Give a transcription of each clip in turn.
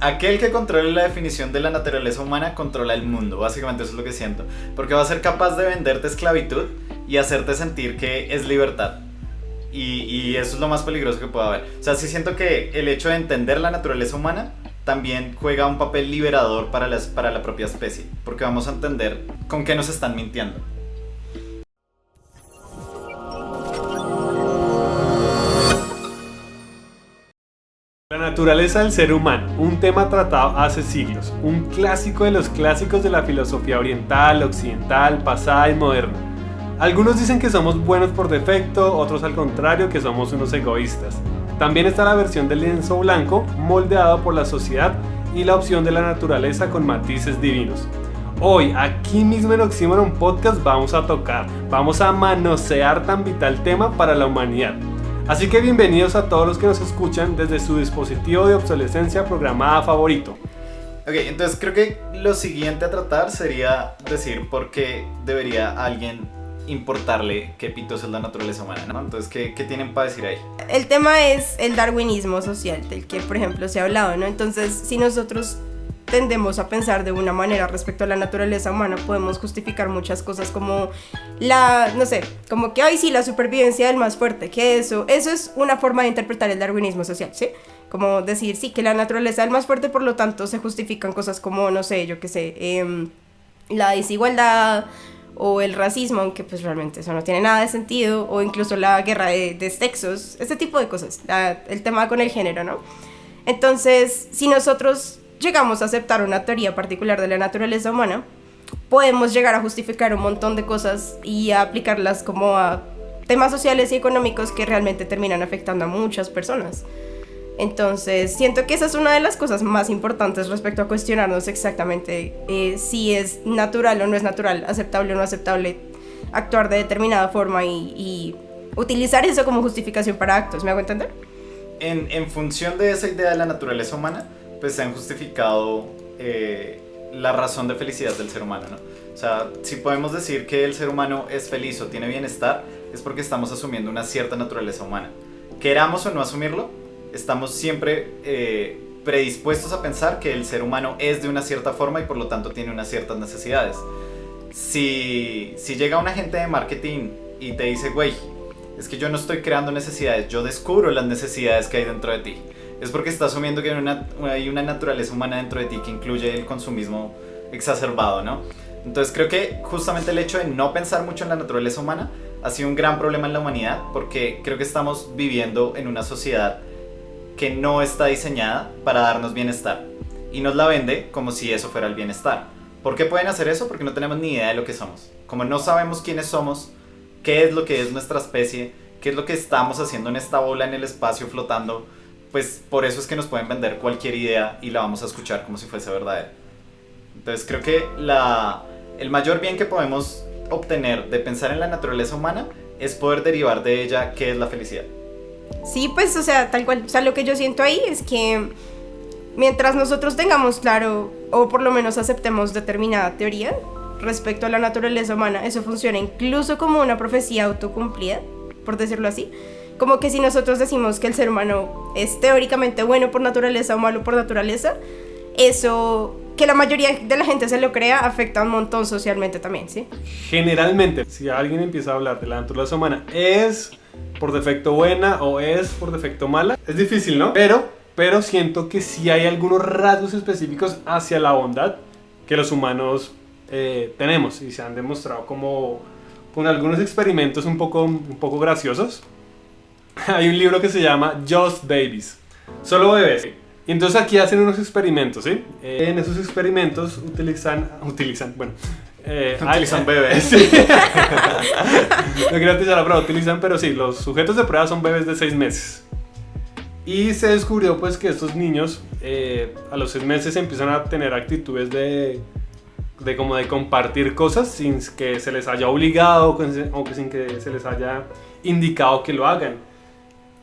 aquel que controle la definición de la naturaleza humana controla el mundo, básicamente eso es lo que siento, porque va a ser capaz de venderte esclavitud y hacerte sentir que es libertad. Y eso es lo más peligroso que puede haber. O sea, sí siento que el hecho de entender la naturaleza humana también juega un papel liberador para la propia especie, porque vamos a entender con qué nos están mintiendo. La naturaleza del ser humano, un tema tratado hace siglos, un clásico de los clásicos de la filosofía oriental, occidental, pasada y moderna. Algunos dicen que somos buenos por defecto, otros al contrario, que somos unos egoístas. También está la versión del lienzo blanco, moldeado por la sociedad, y la opción de la naturaleza con matices divinos. Hoy, aquí mismo en Oxímoron Podcast vamos a manosear tan vital tema para la humanidad. Así que bienvenidos a todos los que nos escuchan desde su dispositivo de obsolescencia programada favorito. Ok, entonces creo que lo siguiente a tratar sería decir por qué debería alguien importarle qué pitos es la naturaleza humana, ¿no? Entonces, ¿qué tienen para decir ahí? El tema es el darwinismo social, del que, por ejemplo, se ha hablado, ¿no? Entonces, si nosotros tendemos a pensar de una manera respecto a la naturaleza humana, podemos justificar muchas cosas como como que, ay, sí, la supervivencia del más fuerte, que eso es una forma de interpretar el darwinismo social, ¿sí? Como decir, sí, que la naturaleza del más fuerte, por lo tanto, se justifican cosas como, no sé, la desigualdad o el racismo, aunque pues realmente eso no tiene nada de sentido, o incluso la guerra de sexos, este tipo de cosas, el tema con el género, ¿no? Entonces, si nosotros llegamos a aceptar una teoría particular de la naturaleza humana, podemos llegar a justificar un montón de cosas y a aplicarlas como a temas sociales y económicos que realmente terminan afectando a muchas personas. Entonces, siento que esa es una de las cosas más importantes respecto a cuestionarnos exactamente si es natural o no es natural, aceptable o no aceptable actuar de determinada forma y utilizar eso como justificación para actos. ¿Me hago entender? En función de esa idea de la naturaleza humana, pues se han justificado la razón de felicidad del ser humano, ¿no? O sea, si podemos decir que el ser humano es feliz o tiene bienestar, es porque estamos asumiendo una cierta naturaleza humana. Queramos o no asumirlo, estamos siempre predispuestos a pensar que el ser humano es de una cierta forma y por lo tanto tiene unas ciertas necesidades. Si llega un agente de marketing y te dice, güey, es que yo no estoy creando necesidades, yo descubro las necesidades que hay dentro de ti, es porque está asumiendo que hay una naturaleza humana dentro de ti que incluye el consumismo exacerbado, ¿no? Entonces creo que justamente el hecho de no pensar mucho en la naturaleza humana ha sido un gran problema en la humanidad, porque creo que estamos viviendo en una sociedad que no está diseñada para darnos bienestar y nos la vende como si eso fuera el bienestar. ¿Por qué pueden hacer eso? Porque no tenemos ni idea de lo que somos. Como no sabemos quiénes somos, qué es lo que es nuestra especie, qué es lo que estamos haciendo en esta bola en el espacio flotando, pues por eso es que nos pueden vender cualquier idea y la vamos a escuchar como si fuese verdadera. Entonces creo que el mayor bien que podemos obtener de pensar en la naturaleza humana es poder derivar de ella qué es la felicidad. Sí, pues, o sea, tal cual. O sea, lo que yo siento ahí es que mientras nosotros tengamos claro, o por lo menos aceptemos determinada teoría respecto a la naturaleza humana, eso funciona incluso como una profecía autocumplida, por decirlo así. Como que si nosotros decimos que el ser humano es teóricamente bueno por naturaleza o malo por naturaleza, eso, que la mayoría de la gente se lo crea, afecta un montón socialmente también, ¿sí? Generalmente, si alguien empieza a hablar de la naturaleza humana, ¿es por defecto buena o es por defecto mala? Es difícil, ¿no? Pero siento que sí hay algunos rasgos específicos hacia la bondad que los humanos tenemos y se han demostrado como con algunos experimentos un poco graciosos. Hay un libro que se llama Just Babies, solo bebés. Y entonces aquí hacen unos experimentos, ¿sí? En esos experimentos utilizan bebés. Sí. No quiero utilizar la palabra utilizan, pero sí, los sujetos de prueba son bebés de 6 meses. Y se descubrió pues que estos niños a los 6 meses empiezan a tener actitudes de compartir cosas sin que se les haya obligado o sin que se les haya indicado que lo hagan.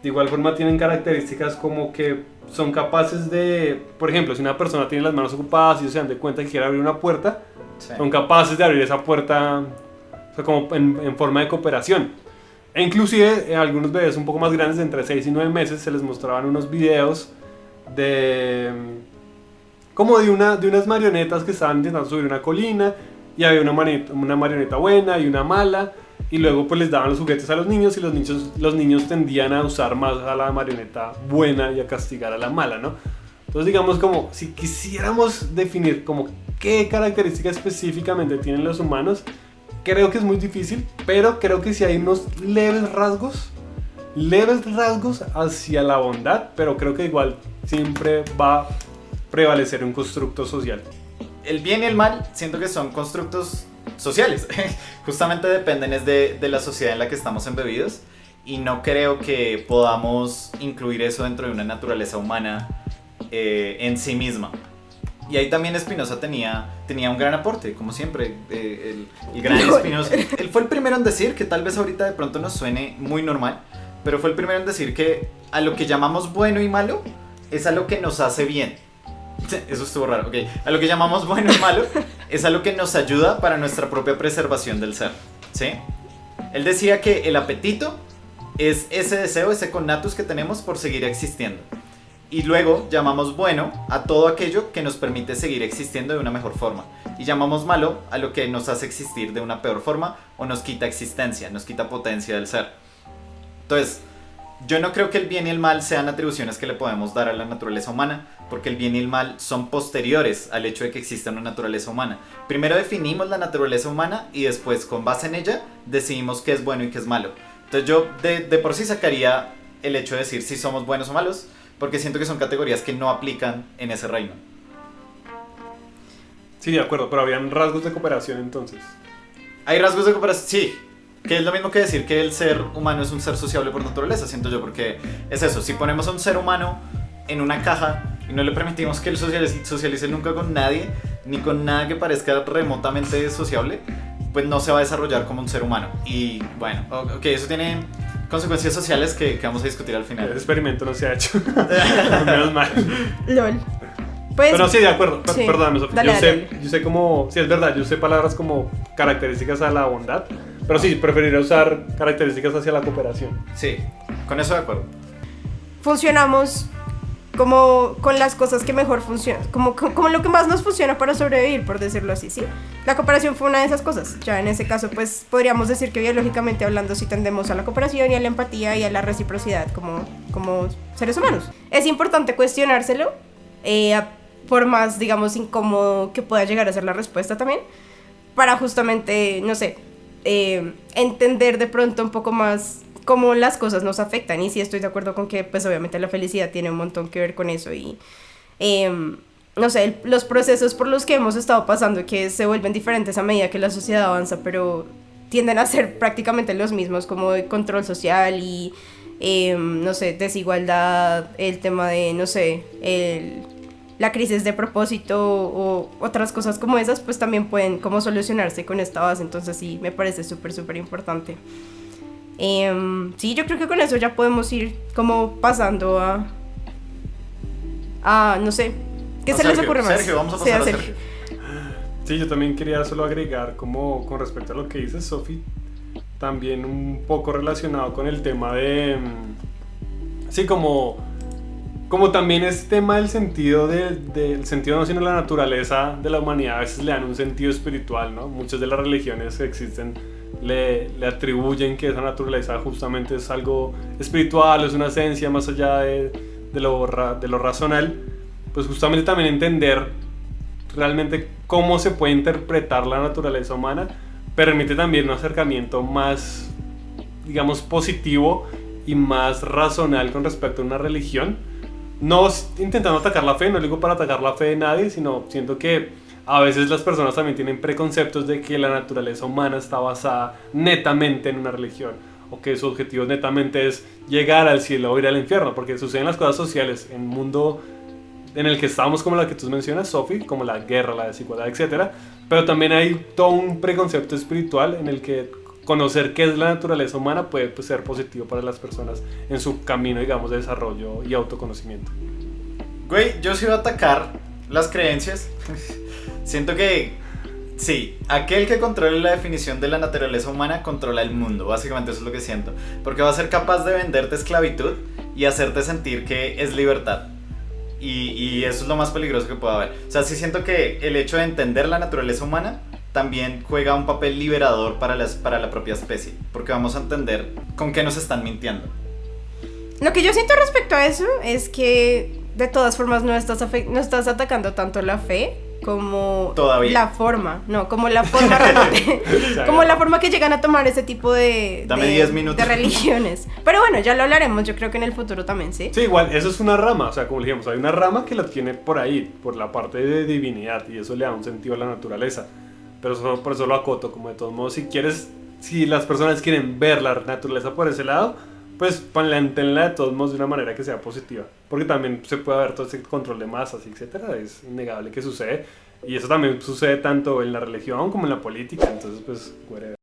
De igual forma tienen características como que son capaces de, por ejemplo, si una persona tiene las manos ocupadas y ellos se dan de cuenta que quiere abrir una puerta, sí, son capaces de abrir esa puerta, o sea, como en forma de cooperación. E inclusive a algunos bebés un poco más grandes, de entre 6 y 9 meses, se les mostraban unos videos de como de unas marionetas que estaban intentando subir una colina y había una marioneta buena y una mala y luego pues les daban los juguetes a los niños y los niños tendían a usar más a la marioneta buena y a castigar a la mala, ¿no? Entonces digamos como si quisiéramos definir como qué características específicamente tienen los humanos, creo que es muy difícil, pero creo que sí hay unos leves rasgos hacia la bondad, pero creo que igual siempre va a prevalecer un constructo social. El bien y el mal siento que son constructos sociales. Justamente dependen es de la sociedad en la que estamos embebidos y no creo que podamos incluir eso dentro de una naturaleza humana en sí misma. Y ahí también Spinoza tenía un gran aporte, como siempre, el gran Spinoza. Él fue el primero en decir, que tal vez ahorita de pronto nos suene muy normal, pero fue el primero en decir que a lo que llamamos bueno y malo es a lo que nos hace bien. Eso estuvo raro, ok. A lo que llamamos bueno y malo es a lo que nos ayuda para nuestra propia preservación del ser, ¿sí? Él decía que el apetito es ese deseo, ese conatus que tenemos por seguir existiendo. Y luego llamamos bueno a todo aquello que nos permite seguir existiendo de una mejor forma. Y llamamos malo a lo que nos hace existir de una peor forma o nos quita existencia, nos quita potencia del ser. Entonces, yo no creo que el bien y el mal sean atribuciones que le podemos dar a la naturaleza humana, porque el bien y el mal son posteriores al hecho de que exista una naturaleza humana. Primero definimos la naturaleza humana y después, con base en ella, decidimos qué es bueno y qué es malo. Entonces yo de por sí sacaría el hecho de decir si somos buenos o malos, porque siento que son categorías que no aplican en ese reino. Sí, de acuerdo, pero habían rasgos de cooperación entonces. Hay rasgos de cooperación, sí. Que es lo mismo que decir que el ser humano es un ser sociable por naturaleza, siento yo, porque es eso, si ponemos a un ser humano en una caja y no le permitimos que él socialice nunca con nadie, ni con nada que parezca remotamente sociable, pues no se va a desarrollar como un ser humano. Y bueno, ok, eso tiene consecuencias sociales que vamos a discutir al final. El experimento no se ha hecho. Menos mal. LOL. Pues, pero sí, de acuerdo. Sí. Perdóname, Sofía. Yo sé como... Sí, es verdad, yo sé palabras como características a la bondad. Pero sí, preferiría usar características hacia la cooperación. Sí, con eso de acuerdo. Funcionamos como con las cosas que mejor funcionan, como lo que más nos funciona para sobrevivir, por decirlo así, ¿sí? La cooperación fue una de esas cosas. Ya en ese caso, pues, podríamos decir que biológicamente hablando sí tendemos a la cooperación y a la empatía y a la reciprocidad como seres humanos. Es importante cuestionárselo, por más, digamos, incómodo que pueda llegar a ser la respuesta también, para justamente, no sé, entender de pronto un poco más cómo las cosas nos afectan. Y sí estoy de acuerdo con que pues obviamente la felicidad tiene un montón que ver con eso y no sé, los procesos por los que hemos estado pasando que se vuelven diferentes a medida que la sociedad avanza, pero tienden a ser prácticamente los mismos, como de control social y no sé, desigualdad, el tema de, no sé, la crisis de propósito o otras cosas como esas, pues también pueden como solucionarse con esta base. Entonces sí, me parece súper importante. Sí, yo creo que con eso ya podemos ir como pasando a no sé, ¿qué se les ocurre más? Sergio, vamos a pasar a Sergio. Sí, yo también quería solo agregar como con respecto a lo que dices, Sofi, también un poco relacionado con el tema de sí, como también es tema del sentido del sentido no, sino la naturaleza de la humanidad. A veces le dan un sentido espiritual, ¿no? Muchas de las religiones que existen le atribuyen que esa naturaleza justamente es algo espiritual, es una esencia más allá de lo racional. Pues justamente también entender realmente cómo se puede interpretar la naturaleza humana permite también un acercamiento más, digamos, positivo y más racional con respecto a una religión. No intentando atacar la fe, no digo para atacar la fe de nadie, sino siento que a veces las personas también tienen preconceptos de que la naturaleza humana está basada netamente en una religión, o que su objetivo netamente es llegar al cielo o ir al infierno, porque suceden las cosas sociales en un mundo en el que estamos, como la que tú mencionas, Sofi, como la guerra, la desigualdad, etc. Pero también hay todo un preconcepto espiritual en el que conocer qué es la naturaleza humana puede pues, ser positivo para las personas en su camino, digamos, de desarrollo y autoconocimiento. Güey, yo sí voy a atacar las creencias. Siento que sí, aquel que controle la definición de la naturaleza humana controla el mundo. Básicamente eso es lo que siento. Porque va a ser capaz de venderte esclavitud y hacerte sentir que es libertad. y eso es lo más peligroso que puede haber. O sea, sí siento que el hecho de entender la naturaleza humana también juega un papel liberador para la propia especie, porque vamos a entender con qué nos están mintiendo. Lo que yo siento respecto a eso es que de todas formas no estás atacando tanto la fe como Todavía. la forma, no, como la forma como la forma que llegan a tomar ese tipo de, Dame 10 minutos. de religiones. Pero bueno, ya lo hablaremos, yo creo que en el futuro también, ¿sí? Sí, igual, eso es una rama, o sea, como dijimos, hay una rama que la tiene por ahí, por la parte de divinidad, y eso le da un sentido a la naturaleza. Pero por eso lo acoto, como de todos modos, si las personas quieren ver la naturaleza por ese lado, pues plantéenla de todos modos de una manera que sea positiva. Porque también se puede ver todo ese control de masas, etcétera. Es innegable que sucede. Y eso también sucede tanto en la religión como en la política. Entonces, pues, whatever.